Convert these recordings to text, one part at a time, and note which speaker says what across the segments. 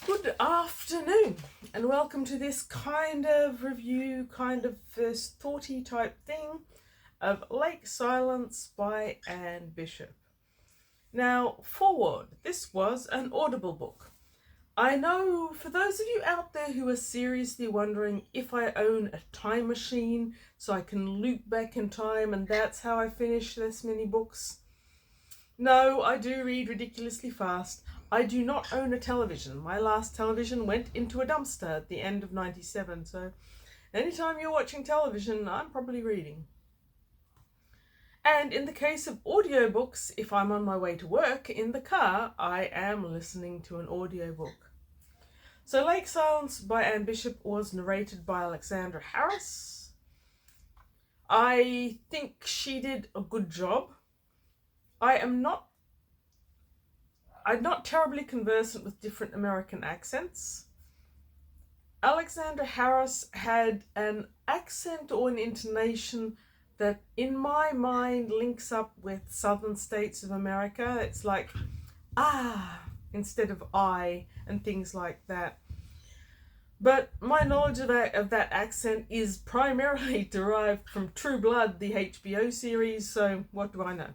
Speaker 1: Good afternoon, and welcome to this kind of review, kind of first thoughty type thing of Lake Silence by Anne Bishop. Now, forward, this was an Audible book. I know for those of you out there who are seriously wondering if I own a time machine so I can loop back in time and that's how I finish this many books. No, I do read ridiculously fast. I do not own a television. My last television went into a dumpster at the end of 97, so anytime you're watching television, I'm probably reading. And in the case of audiobooks, if I'm on my way to work in the car, I am listening to an audiobook. So Lake Silence by Anne Bishop was narrated by Alexandra Harris. I think she did a good job. I'm not terribly conversant with different American accents. Alexandra Harris had an accent or an intonation that in my mind links up with southern states of America. It's like instead of I and things like that. But my knowledge of that accent is primarily derived from True Blood, the HBO series, so what do I know?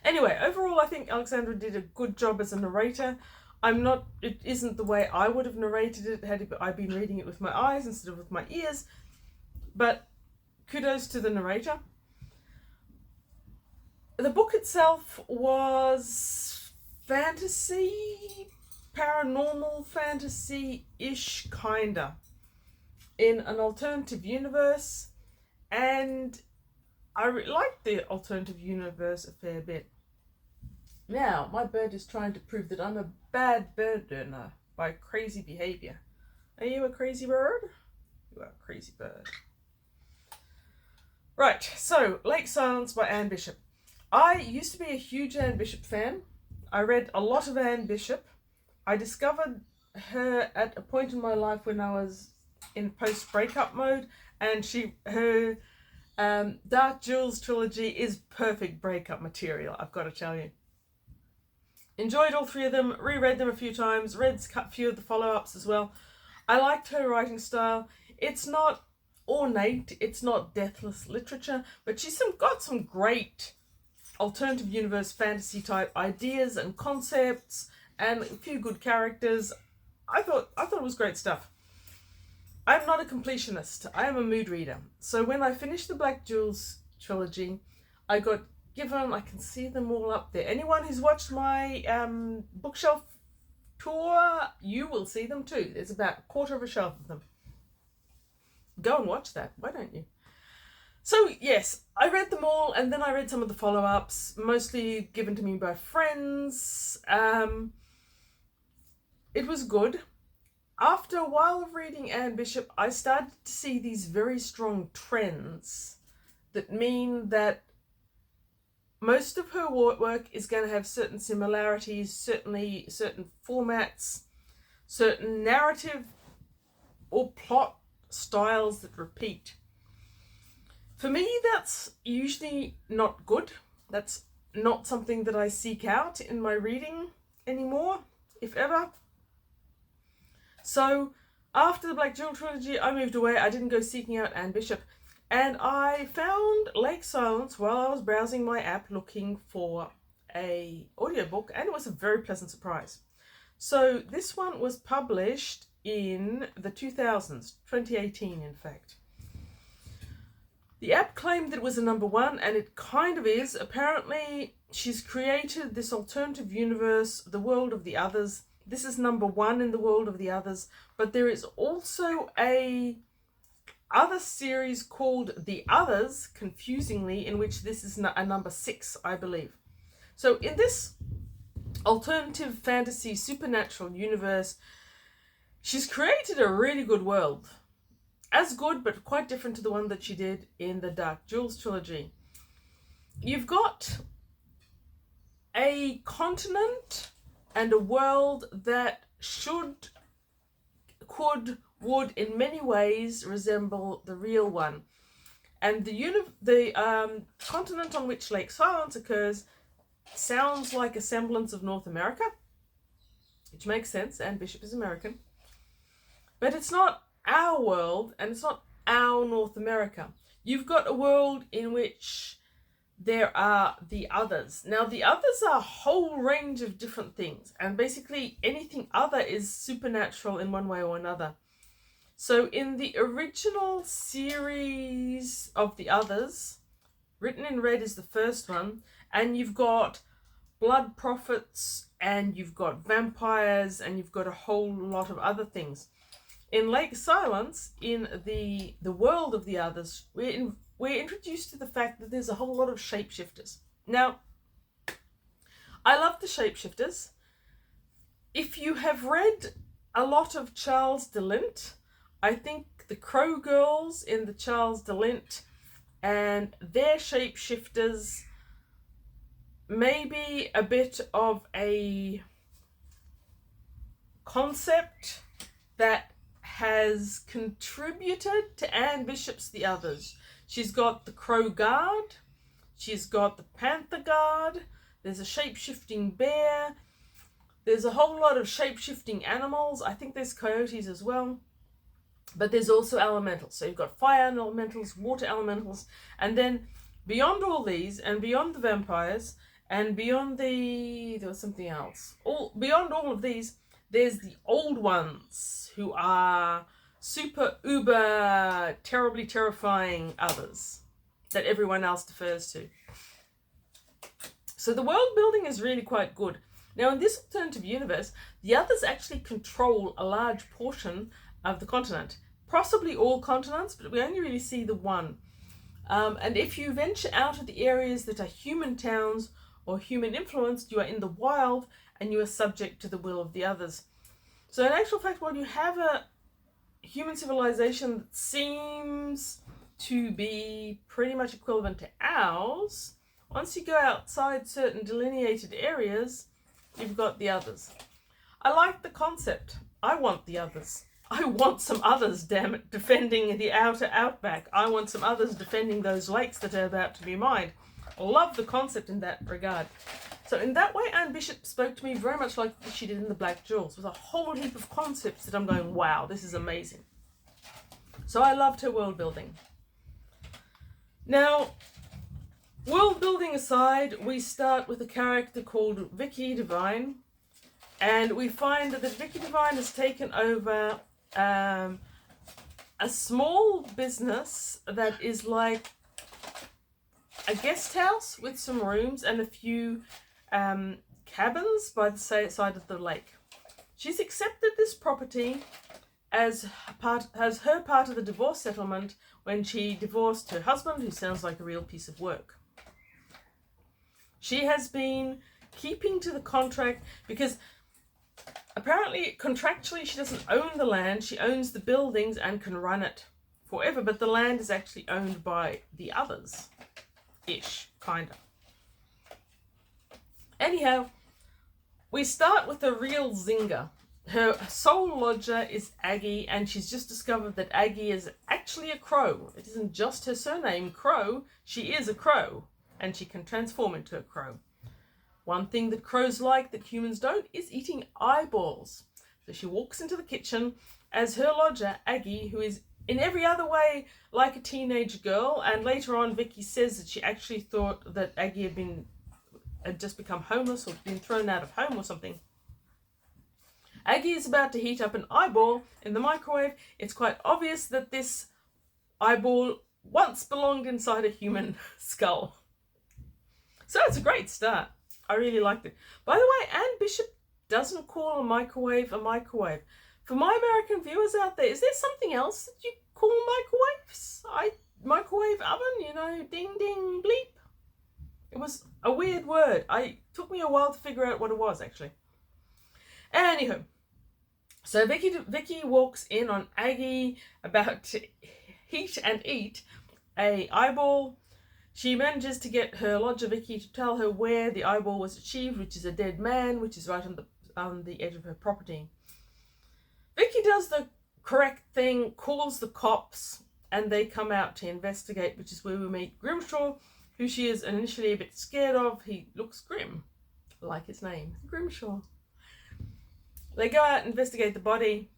Speaker 1: Anyway, overall, I think Alexandra did a good job as a narrator. It isn't the way I would have narrated it had I been reading it with my eyes instead of with my ears, but kudos to the narrator. The book itself was fantasy, paranormal fantasy-ish, kinda, in an alternative universe, and I liked the alternative universe a fair bit. Now, my bird is trying to prove that I'm a bad bird owner by crazy behavior. Are you a crazy bird? You are a crazy bird. Right, so Lake Silence by Anne Bishop. I used to be a huge Anne Bishop fan. I read a lot of Anne Bishop. I discovered her at a point in my life when I was in post-breakup mode, and her Dark Jewels trilogy is perfect breakup material, I've got to tell you. Enjoyed all three of them, reread them a few times, read a few of the follow-ups as well. I liked her writing style. It's not ornate, it's not deathless literature, but she's got some great alternative universe fantasy type ideas and concepts and a few good characters. I thought it was great stuff. I'm not a completionist. I am a mood reader. So when I finished the Black Jewels trilogy, I got given, I can see them all up there. Anyone who's watched my bookshelf tour, you will see them too. There's about a quarter of a shelf of them. Go and watch that. Why don't you? So yes, I read them all, and then I read some of the follow-ups, mostly given to me by friends. It was good. After a while of reading Anne Bishop, I started to see these very strong trends that mean that most of her work is going to have certain similarities, certainly certain formats, certain narrative or plot styles that repeat. For me, that's usually not good. That's not something that I seek out in my reading anymore, if ever. So after the Black Jewel trilogy, I moved away. I didn't go seeking out Anne Bishop. And I found Lake Silence while I was browsing my app looking for an audiobook, and it was a very pleasant surprise. So this one was published in the 2000s, 2018 in fact. The app claimed that it was a #1, and it kind of is. Apparently, she's created this alternative universe, the world of the others. This is #1 in the world of the others, but there is also a other series called The Others, confusingly, in which this is a #6, I believe. So in this alternative fantasy supernatural universe, she's created a really good world. As good, but quite different to the one that she did in the Dark Jewels trilogy. You've got a continent and a world that would in many ways resemble the real one. And the continent on which Lake Silence occurs sounds like a semblance of North America. which makes sense. Anne Bishop is American. But it's not our world, and it's not our North America. You've got a world in which there are the others. Now, the others are a whole range of different things, and basically anything other is supernatural in one way or another. So in the original series of the others, Written in Red is the first one, and you've got blood prophets, and you've got vampires, and you've got a whole lot of other things. In Lake Silence, in the world of the others, we're introduced to the fact that there's a whole lot of shapeshifters. Now, I love the shapeshifters. If you have read a lot of Charles DeLint, I think the Crow Girls in the Charles DeLint and their shapeshifters may be a bit of a concept that has contributed to Anne Bishop's The Others. She's got the Crow Guard, she's got the Panther Guard, there's a shape-shifting bear, there's a whole lot of shape-shifting animals. I think there's coyotes as well. But there's also elementals. So you've got fire elementals, water elementals, and then beyond all these, and beyond the vampires, and beyond there was something else. Beyond all of these, there's the old ones who are super uber terribly terrifying others that everyone else defers to. So the world building is really quite good. Now in this alternative universe, the others actually control a large portion of the continent. Possibly all continents, but we only really see the one. And if you venture out of the areas that are human towns or human influenced, you are in the wild and you are subject to the will of the others. So in actual fact, while you have a human civilization that seems to be pretty much equivalent to ours, once you go outside certain delineated areas, you've got the others. I like the concept. I want the others. I want some others, damn it, defending the outer outback. I want some others defending those lakes that are about to be mined. I love the concept in that regard. So in that way, Anne Bishop spoke to me very much like she did in The Black Jewels, with a whole heap of concepts that I'm going, wow, this is amazing. So I loved her world building. Now, world building aside, we start with a character called Vicky Devine, and we find that Vicky Devine has taken over a small business that is like a guest house with some rooms and a few cabins by the side of the lake. She's accepted this property as her part of the divorce settlement when she divorced her husband, who sounds like a real piece of work. She has been keeping to the contract because apparently contractually she doesn't own the land, she owns the buildings and can run it forever, but the land is actually owned by the others. Ish, kind of. Anyhow, we start with a real zinger. Her sole lodger is Aggie, and she's just discovered that Aggie is actually a crow. It isn't just her surname, Crow. She is a crow, and she can transform into a crow. One thing that crows like that humans don't is eating eyeballs. So she walks into the kitchen as her lodger, Aggie, who is in every other way like a teenage girl, and later on Vicky says that she actually thought that Aggie had just become homeless or been thrown out of home or something. Aggie is about to heat up an eyeball in the microwave. It's quite obvious that this eyeball once belonged inside a human skull. So it's a great start. I really liked it. By the way, Anne Bishop doesn't call a microwave a microwave. For my American viewers out there, is there something else that you call microwaves? Microwave oven, ding, ding, bleep. It was a weird word. It took me a while to figure out what it was, actually. Anywho, so Vicky walks in on Aggie about to heat and eat a eyeball. She manages to get her lodger Vicky to tell her where the eyeball was achieved, which is a dead man, which is right on the edge of her property. Vicky does the correct thing, calls the cops, and they come out to investigate, which is where we meet Grimshaw, who she is initially a bit scared of. He looks grim, like his name, Grimshaw. They go out and investigate the body.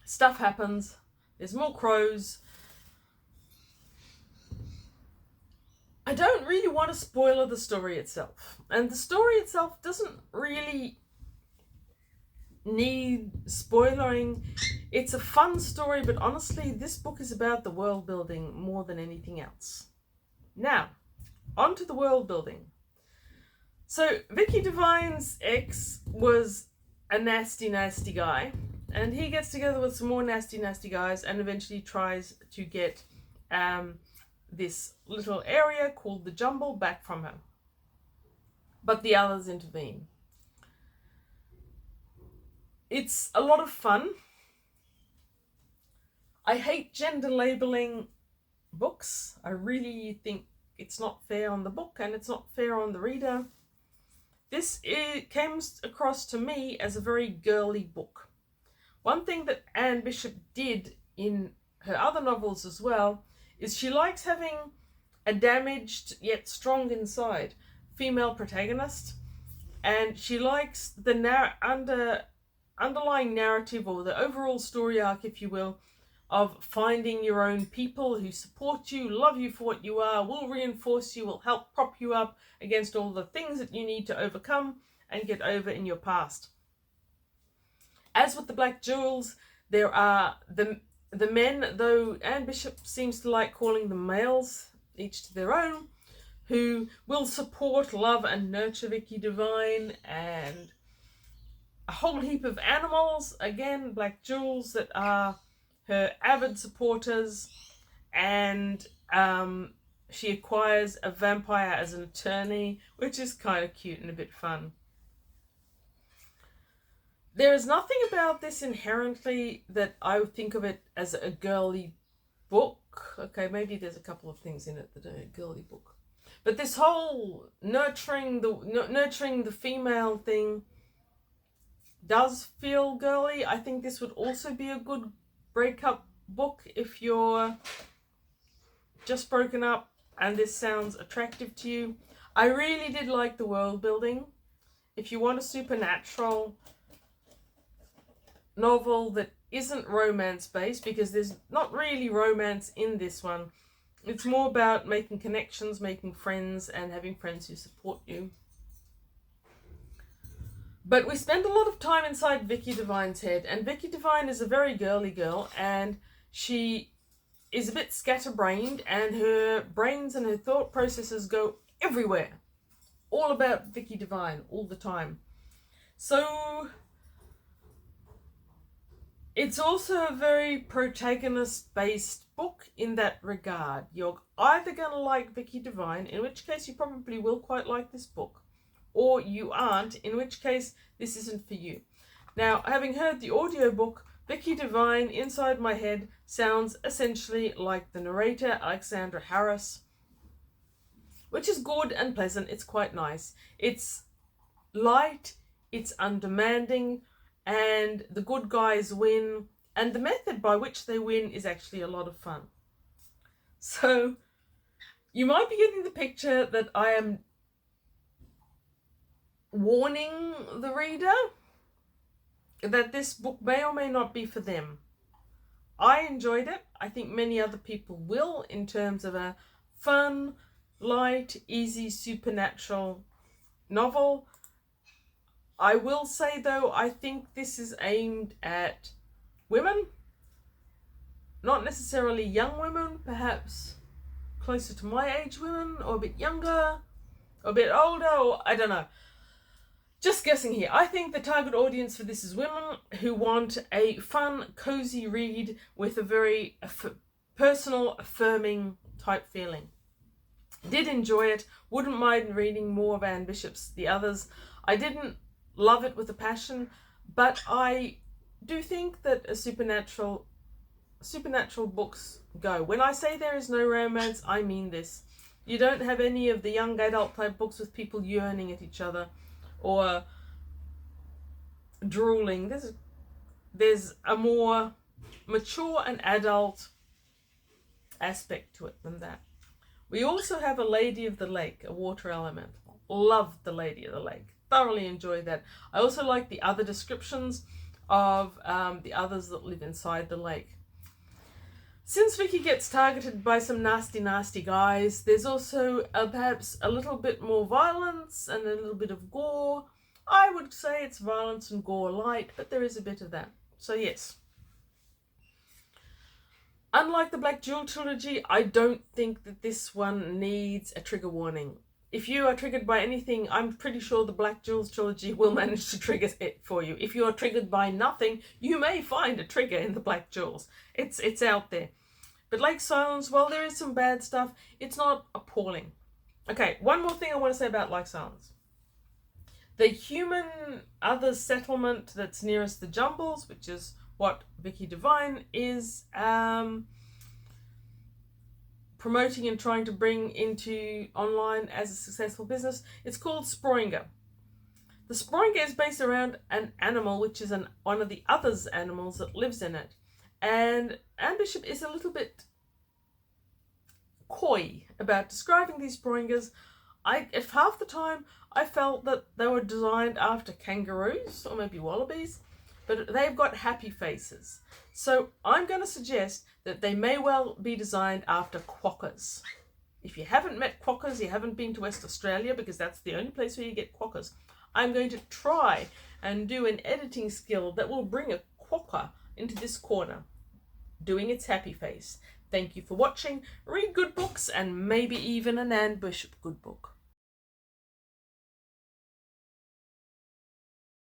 Speaker 1: Stuff happens. There's more crows. I don't really want to spoil the story itself. And the story itself doesn't really need spoiling. It's a fun story, but honestly, this book is about the world building more than anything else. Now, on to the world building. So, Vicky Devine's ex was a nasty, nasty guy, and he gets together with some more nasty, nasty guys and eventually tries to get this little area called the Jumble back from her. But the others intervene. It's a lot of fun. I hate gender labeling books. I really think it's not fair on the book and it's not fair on the reader. This came across to me as a very girly book. One thing that Anne Bishop did in her other novels as well is she likes having a damaged yet strong inside female protagonist, and she likes the underlying narrative, or the overall story arc, if you will, of finding your own people who support you, love you for what you are, will reinforce you, will help prop you up against all the things that you need to overcome and get over in your past. As with the Black Jewels, there are the men, though Anne Bishop seems to like calling them males, each to their own, who will support, love and nurture Vicky Devine, and a whole heap of animals, again, Black Jewels, that are her avid supporters, and she acquires a vampire as an attorney, which is kind of cute and a bit fun. There is nothing about this inherently that I would think of it as a girly book. Okay, maybe there's a couple of things in it that are a girly book. But this whole nurturing the female thing does feel girly. I think this would also be a good breakup book if you're just broken up and this sounds attractive to you. I really did like the world building. If you want a supernatural novel that isn't romance based, because there's not really romance in this one, it's more about making connections, making friends, and having friends who support you. But we spend a lot of time inside Vicky Devine's head, and Vicky Devine is a very girly girl, and she is a bit scatterbrained, and her brains and her thought processes go everywhere. All about Vicky Devine, all the time. So it's also a very protagonist-based book in that regard. You're either going to like Vicky Devine, in which case you probably will quite like this book, or you aren't, in which case this isn't for you. Now, having heard the audiobook, Vicky Devine inside my head sounds essentially like the narrator, Alexandra Harris, which is good and pleasant. It's quite nice. It's light, it's undemanding, and the good guys win, and the method by which they win is actually a lot of fun. So you might be getting the picture that I am warning the reader that this book may or may not be for them. I enjoyed it. I think many other people will, in terms of a fun, light, easy, supernatural novel. I will say, though, I think this is aimed at women. Not necessarily young women, perhaps closer to my age women, or a bit younger, or a bit older, or I don't know. Just guessing here. I think the target audience for this is women who want a fun, cozy read with a very personal, affirming type feeling. Did enjoy it. Wouldn't mind reading more of Anne Bishop's The Others. I didn't love it with a passion, but I do think that a supernatural books go. When I say there is no romance, I mean this. You don't have any of the young adult type books with people yearning at each other or drooling. There's a more mature and adult aspect to it than that. We also have a Lady of the Lake, a water elemental. Love the Lady of the Lake. thoroughly enjoy that. I also like the other descriptions of the others that live inside the lake. Since Vicky gets targeted by some nasty guys, there's also perhaps a little bit more violence and a little bit of gore. I would say it's violence and gore light, but there is a bit of that. So yes. Unlike the Black Jewel trilogy, I don't think that this one needs a trigger warning. If you are triggered by anything, I'm pretty sure the Black Jewels trilogy will manage to trigger it for you. If you are triggered by nothing, you may find a trigger in the Black Jewels. It's out there. But Lake Silence, well, there is some bad stuff. It's not appalling. Okay, one more thing I want to say about Lake Silence. The human other settlement that's nearest the Jumbles, which is what Vicky Devine is promoting and trying to bring into online as a successful business, it's called Sproinger. The Sproinger is based around an animal, which is one of the others animals that lives in it. And Anne Bishop is a little bit coy about describing these Sproingers. If half the time I felt that they were designed after kangaroos or maybe wallabies, but they've got happy faces. So I'm going to suggest that they may well be designed after quokkas. If you haven't met quokkas, you haven't been to West Australia, because that's the only place where you get quokkas, I'm going to try and do an editing skill that will bring a quokka into this corner, doing its happy face. Thank you for watching. Read good books and maybe even an Anne Bishop good book.